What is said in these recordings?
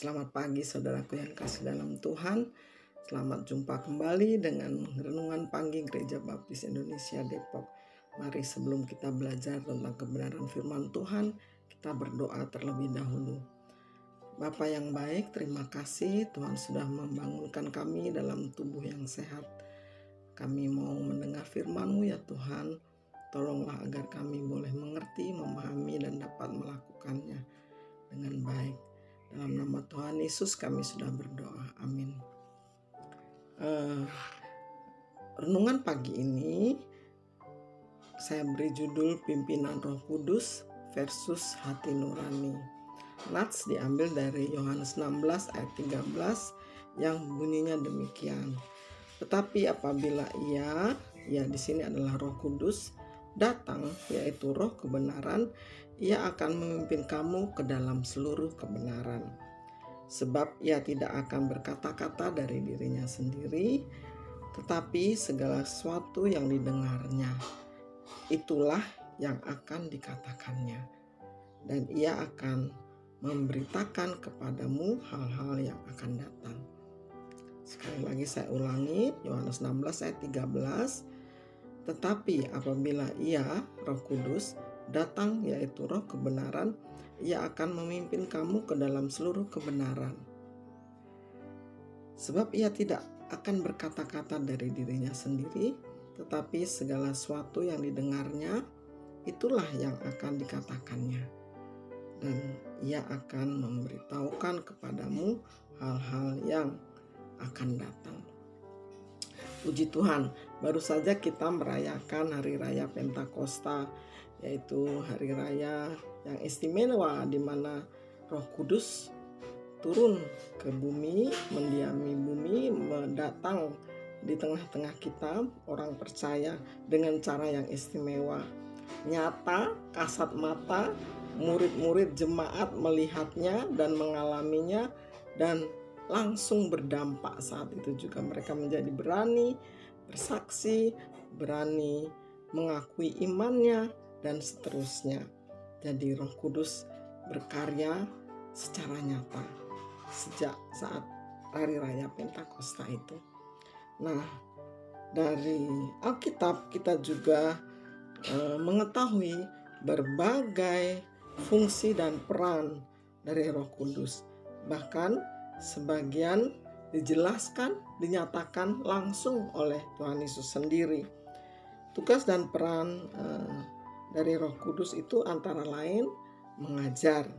Selamat pagi saudaraku yang kasih dalam Tuhan. Selamat jumpa kembali dengan Renungan Pagi Gereja Baptis Indonesia Depok. Mari sebelum kita belajar tentang kebenaran firman Tuhan, kita berdoa terlebih dahulu. Bapa yang baik, terima kasih Tuhan sudah membangunkan kami dalam tubuh yang sehat. Kami mau mendengar firman-Mu ya Tuhan. Tolonglah agar kami boleh mengerti, memahami, dan dapat melakukannya dengan baik. Dalam nama Tuhan Yesus kami sudah berdoa. Amin. Renungan pagi ini saya beri judul Pimpinan Roh Kudus versus Hati Nurani. Nats diambil dari Yohanes 16 ayat 13 yang bunyinya demikian. Tetapi apabila ia di sini adalah Roh Kudus datang, yaitu Roh kebenaran, ia akan memimpin kamu ke dalam seluruh kebenaran. Sebab ia tidak akan berkata-kata dari dirinya sendiri, tetapi segala sesuatu yang didengarnya, itulah yang akan dikatakannya. Dan ia akan memberitakan kepadamu hal-hal yang akan datang. Sekali lagi saya ulangi, Yohanes 16 ayat 13. Tetapi apabila ia, Roh Kudus, datang, yaitu Roh kebenaran, ia akan memimpin kamu ke dalam seluruh kebenaran. Sebab ia tidak akan berkata-kata dari dirinya sendiri, tetapi segala sesuatu yang didengarnya, itulah yang akan dikatakannya. Dan ia akan memberitahukan kepadamu hal-hal yang akan datang. Puji Tuhan, baru saja kita merayakan Hari Raya Pentakosta, yaitu hari raya yang istimewa di mana Roh Kudus turun ke bumi, mendiami bumi, mendatang di tengah-tengah kita, orang percaya dengan cara yang istimewa. Nyata, kasat mata, murid-murid jemaat melihatnya dan mengalaminya, dan langsung berdampak saat itu juga mereka menjadi berani bersaksi, berani mengakui imannya, dan seterusnya. Jadi Roh Kudus berkarya secara nyata sejak saat Hari Raya Pentakosta itu. Nah, dari Alkitab kita juga mengetahui berbagai fungsi dan peran dari Roh Kudus. Bahkan sebagian dijelaskan, dinyatakan langsung oleh Tuhan Yesus sendiri. Tugas dan peran dari Roh Kudus itu antara lain mengajar.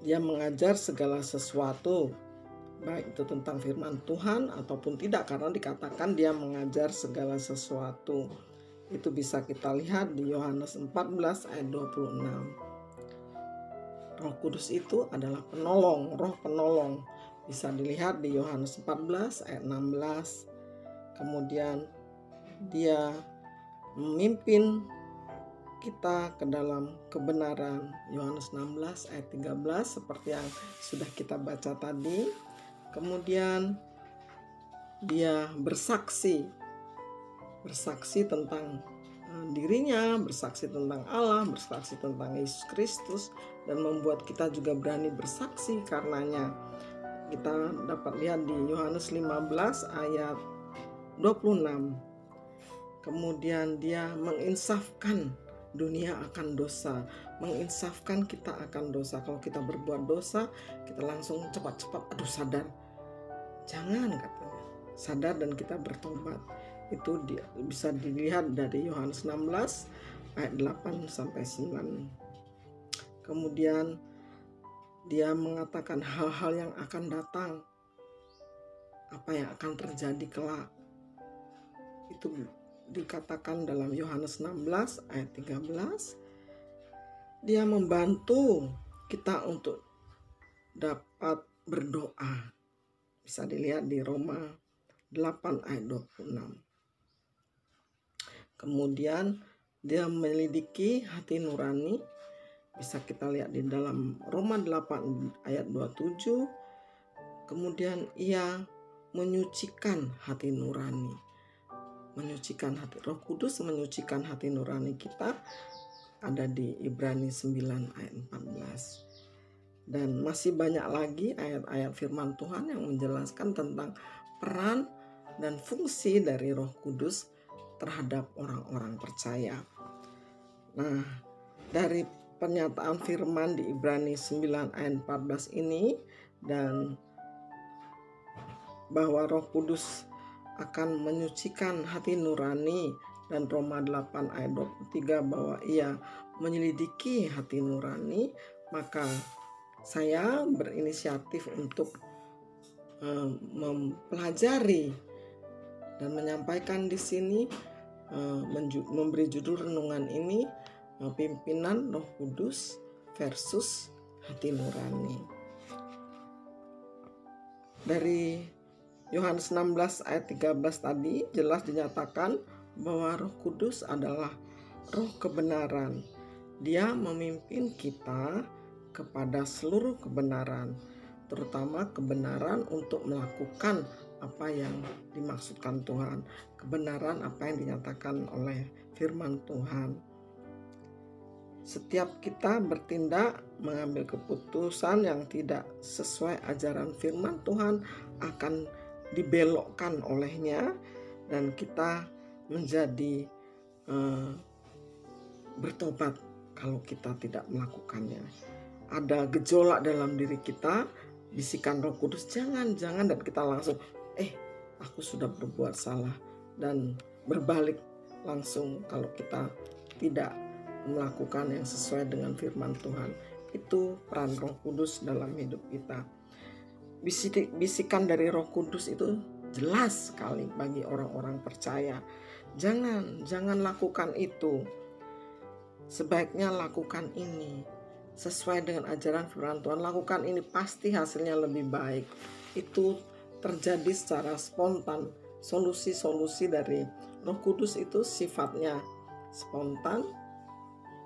Dia mengajar segala sesuatu, baik itu tentang firman Tuhan ataupun tidak, karena dikatakan dia mengajar segala sesuatu. Itu bisa kita lihat di Yohanes 14 ayat 26. Roh Kudus itu adalah penolong, roh penolong. Bisa dilihat di Yohanes 14 ayat 16. Kemudian dia memimpin kita ke dalam kebenaran. Yohanes 16 ayat 13 seperti yang sudah kita baca tadi. Kemudian dia bersaksi tentang dirinya, bersaksi tentang Allah, bersaksi tentang Yesus Kristus, dan membuat kita juga berani bersaksi karenanya. Kita dapat lihat di Yohanes 15 ayat 26. Kemudian dia menginsafkan dunia akan dosa, menginsafkan kita akan dosa. Kalau kita berbuat dosa, kita langsung cepat-cepat sadar. Jangan, katanya, sadar dan kita bertobat. Itu bisa dilihat dari Yohanes 16 ayat 8 sampai 9. Kemudian dia mengatakan hal-hal yang akan datang, apa yang akan terjadi kelak. Itu dikatakan dalam Yohanes 16 ayat 13. Dia membantu kita untuk dapat berdoa. Bisa dilihat di Roma 8 ayat 26. Kemudian dia menyelidiki hati nurani. Bisa kita lihat di dalam Roma 8 ayat 27. Kemudian ia menyucikan hati nurani. Menyucikan hati. Roh Kudus menyucikan hati nurani kita. Ada di Ibrani 9 ayat 14. Dan masih banyak lagi ayat-ayat firman Tuhan yang menjelaskan tentang peran dan fungsi dari Roh Kudus terhadap orang-orang percaya. Nah, dari pernyataan firman di Ibrani 9 ayat 14 ini, dan bahwa Roh Kudus akan menyucikan hati nurani, dan Roma 8 ayat 23 bahwa ia menyelidiki hati nurani, maka saya berinisiatif untuk mempelajari dan menyampaikan di sini, memberi judul renungan ini, pimpinan Roh Kudus versus hati nurani. Dari Yohanes 16 ayat 13 tadi jelas dinyatakan bahwa Roh Kudus adalah roh kebenaran. Dia memimpin kita kepada seluruh kebenaran, terutama kebenaran untuk melakukan apa yang dimaksudkan Tuhan, kebenaran apa yang dinyatakan oleh firman Tuhan. Setiap kita bertindak mengambil keputusan yang tidak sesuai ajaran firman Tuhan akan dibelokkan olehnya, dan kita menjadi bertobat kalau kita tidak melakukannya. Ada gejolak dalam diri kita, bisikan Roh Kudus, jangan, dan kita langsung aku sudah berbuat salah, dan berbalik langsung kalau kita tidak melakukan yang sesuai dengan firman Tuhan. Itu peran Roh Kudus dalam hidup kita. Bisikan dari Roh Kudus itu jelas sekali bagi orang-orang percaya. Jangan lakukan itu. Sebaiknya lakukan ini. Sesuai dengan ajaran firman Tuhan, lakukan ini, pasti hasilnya lebih baik. Itu terjadi secara spontan. Solusi-solusi dari Roh Kudus itu sifatnya spontan,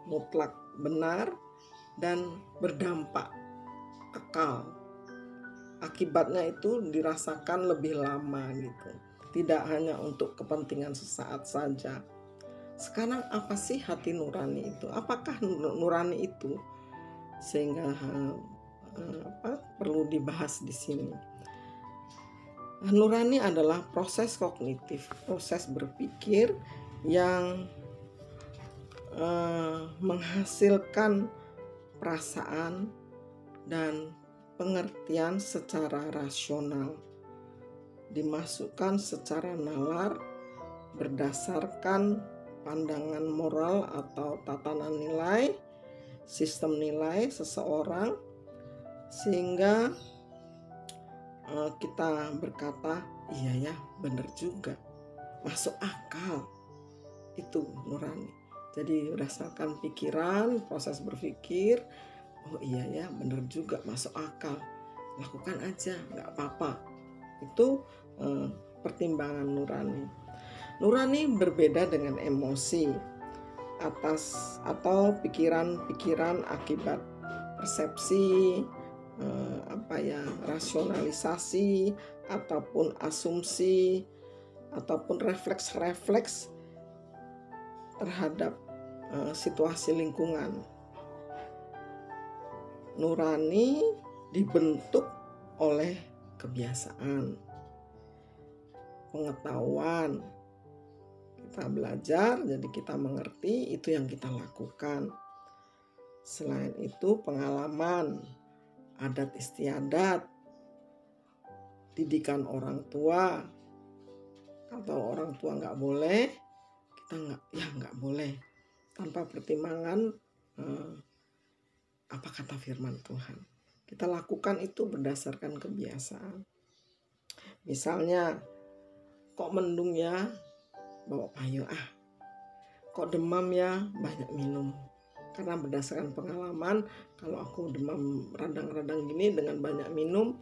mutlak benar, dan berdampak kekal. Akibatnya itu dirasakan lebih lama gitu. Tidak hanya untuk kepentingan sesaat saja. Sekarang apa sih hati nurani itu? Apakah nurani itu? Sehingga perlu dibahas di sini. Nurani adalah proses kognitif, proses berpikir yang menghasilkan perasaan dan pengertian secara rasional, dimasukkan secara nalar berdasarkan pandangan moral atau tatanan nilai, sistem nilai seseorang, sehingga kita berkata, iya ya, benar juga, masuk akal. Itu nurani. Jadi berdasarkan pikiran, proses berpikir, oh iya ya, benar juga, masuk akal, lakukan aja, nggak apa-apa. Itu pertimbangan nurani. Nurani berbeda dengan emosi atau pikiran-pikiran akibat persepsi, rasionalisasi, ataupun asumsi, ataupun refleks terhadap situasi lingkungan. Nurani dibentuk oleh kebiasaan, pengetahuan. Kita belajar, jadi kita mengerti, itu yang kita lakukan. Selain itu pengalaman, adat istiadat, didikan orang tua. Kalau orang tua nggak boleh, kita nggak boleh. Tanpa pertimbangan apa kata firman Tuhan. Kita lakukan itu berdasarkan kebiasaan. Misalnya, kok mendung ya, bawa payung. Kok demam ya, banyak minum. Karena berdasarkan pengalaman, kalau aku demam radang-radang gini, dengan banyak minum,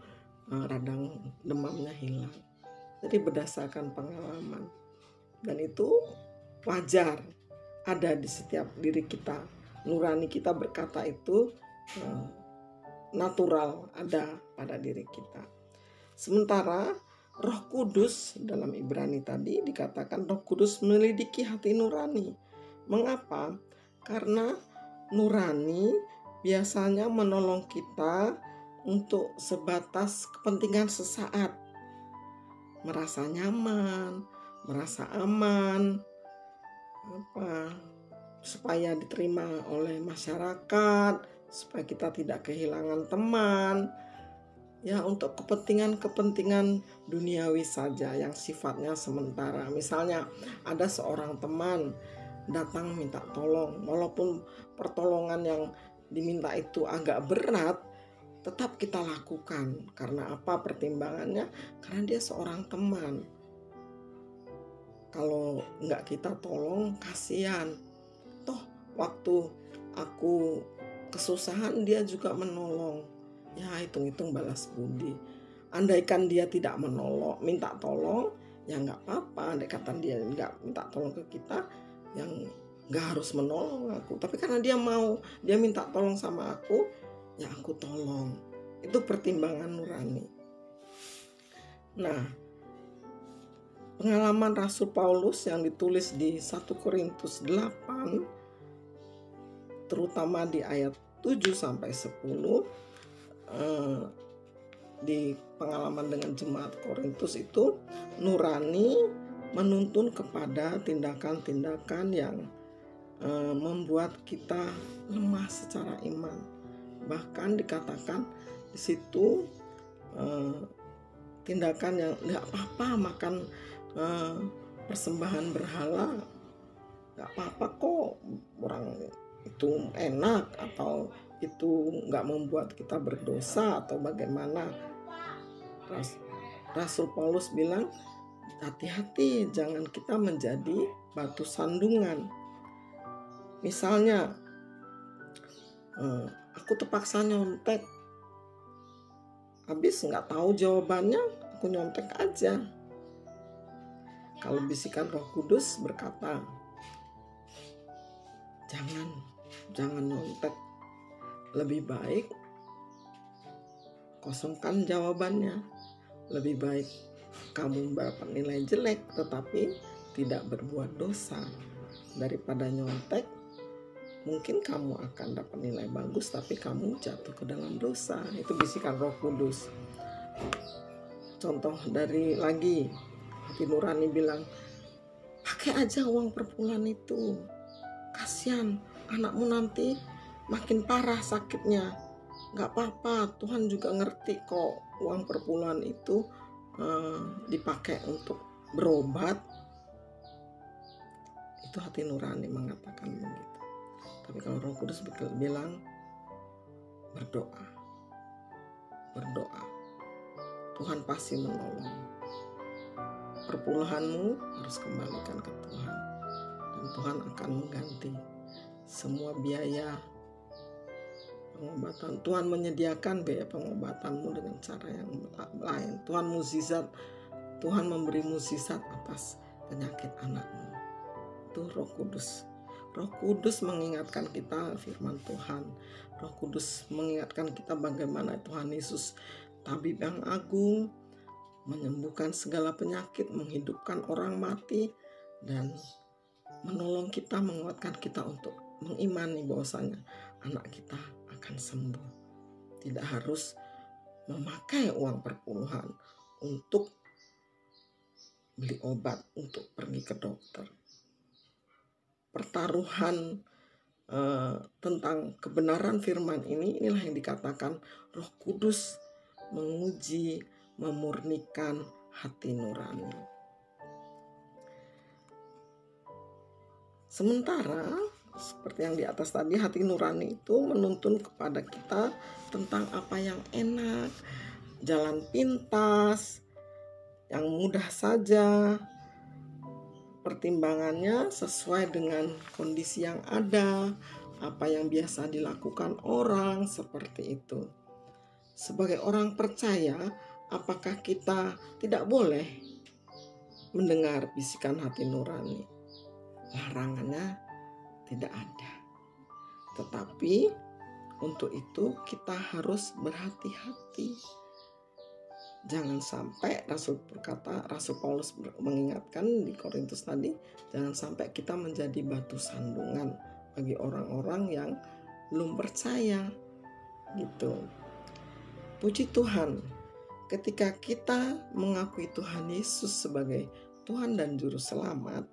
radang demamnya hilang. Jadi berdasarkan pengalaman. Dan itu wajar, ada di setiap diri kita. Nurani kita berkata itu natural, ada pada diri kita. Sementara Roh Kudus dalam Ibrani tadi dikatakan Roh Kudus menyelidiki hati nurani. Mengapa? Karena nurani biasanya menolong kita untuk sebatas kepentingan sesaat, merasa nyaman, merasa aman, supaya diterima oleh masyarakat, supaya kita tidak kehilangan teman, ya untuk kepentingan-kepentingan duniawi saja yang sifatnya sementara. Misalnya ada seorang teman datang minta tolong, walaupun pertolongan yang diminta itu agak berat, tetap kita lakukan. Karena apa pertimbangannya? Karena dia seorang teman. Kalau nggak kita tolong, kasihan. Toh waktu aku kesusahan dia juga menolong. Ya hitung-hitung balas budi. Andaikan dia tidak menolong, minta tolong, ya nggak apa-apa. Andaikan dia nggak minta tolong ke kita, yang nggak harus menolong aku. Tapi karena dia mau, dia minta tolong sama aku, ya aku tolong. Itu pertimbangan nurani. Nah, pengalaman Rasul Paulus yang ditulis di 1 Korintus 8, terutama di ayat 7-10, di pengalaman dengan jemaat Korintus itu, nurani menuntun kepada tindakan-tindakan yang membuat kita lemah secara iman. Bahkan dikatakan di situ tindakan yang nggak apa-apa makan persembahan berhala, nggak apa-apa kok, orang itu enak, atau itu nggak membuat kita berdosa atau bagaimana. Rasul Paulus bilang, hati-hati jangan kita menjadi batu sandungan. Misalnya aku terpaksa nyontek, habis nggak tahu jawabannya, aku nyontek aja. Kalau bisikan Roh Kudus berkata, jangan nyontek, lebih baik kosongkan jawabannya. Lebih baik kamu mendapat nilai jelek tetapi tidak berbuat dosa, daripada nyontek mungkin kamu akan dapat nilai bagus tapi kamu jatuh ke dalam dosa. Itu bisikan Roh Kudus. Contoh dari lagi, hati nurani bilang, pakai aja uang perpuluhan itu, kasihan anakmu nanti makin parah sakitnya. Gak apa-apa, Tuhan juga ngerti kok uang perpuluhan itu dipakai untuk berobat. Itu hati nurani mengatakan begitu. Tapi kalau Roh Kudus bilang, berdoa, Tuhan pasti menolong. Perpuluhanmu harus kembalikan ke Tuhan, dan Tuhan akan mengganti semua biaya pengobatan. Tuhan menyediakan biaya pengobatanmu dengan cara yang lain. Tuhan memberi mukjizat atas penyakit anakmu. Itu Roh Kudus. Roh Kudus mengingatkan kita firman Tuhan. Roh Kudus mengingatkan kita bagaimana Tuhan Yesus, tabib yang agung, menyembuhkan segala penyakit, menghidupkan orang mati, dan menolong kita, menguatkan kita untuk mengimani bahwasanya anak kita akan sembuh. Tidak harus memakai uang perpuluhan untuk beli obat, untuk pergi ke dokter. Pertaruhan tentang kebenaran firman inilah yang dikatakan Roh Kudus menguji, memurnikan hati nurani. Sementara seperti yang di atas tadi, hati nurani itu menuntun kepada kita tentang apa yang enak, jalan pintas, yang mudah saja, pertimbangannya sesuai dengan kondisi yang ada, apa yang biasa dilakukan orang, seperti itu. Sebagai orang percaya, apakah kita tidak boleh mendengar bisikan hati nurani? Larangannya tidak ada. Tetapi untuk itu kita harus berhati-hati. Jangan sampai Rasul Paulus mengingatkan di Korintus tadi, jangan sampai kita menjadi batu sandungan bagi orang-orang yang belum percaya gitu. Puji Tuhan, ketika kita mengakui Tuhan Yesus sebagai Tuhan dan Juru Selamat,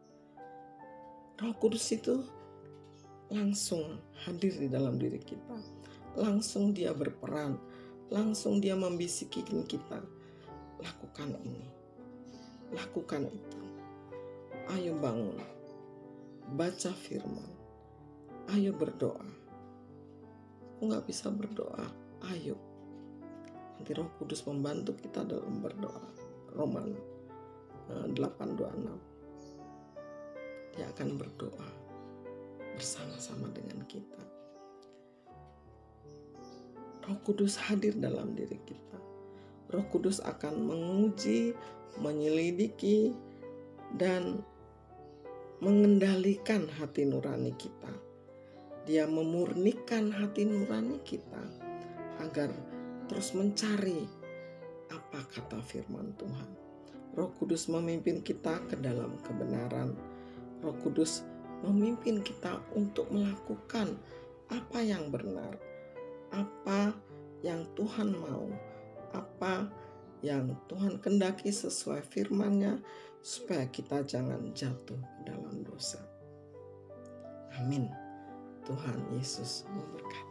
Roh Kudus itu langsung hadir di dalam diri kita. Langsung Dia berperan, langsung Dia membisiki kita, lakukan ini, lakukan itu. Ayo bangun, baca firman, ayo berdoa. Aku gak bisa berdoa, ayo. Nanti Roh Kudus membantu kita dalam berdoa. Roman 8:26. Dia akan berdoa bersama-sama dengan kita. Roh Kudus hadir dalam diri kita. Roh Kudus akan menguji, menyelidiki, dan mengendalikan hati nurani kita. Dia memurnikan hati nurani kita agar terus mencari apa kata firman Tuhan. Roh Kudus memimpin kita ke dalam kebenaran. Roh Kudus memimpin kita untuk melakukan apa yang benar, apa yang Tuhan mau, apa yang Tuhan kehendaki sesuai firman-Nya, supaya kita jangan jatuh ke dalam dosa. Amin. Tuhan Yesus memberkati.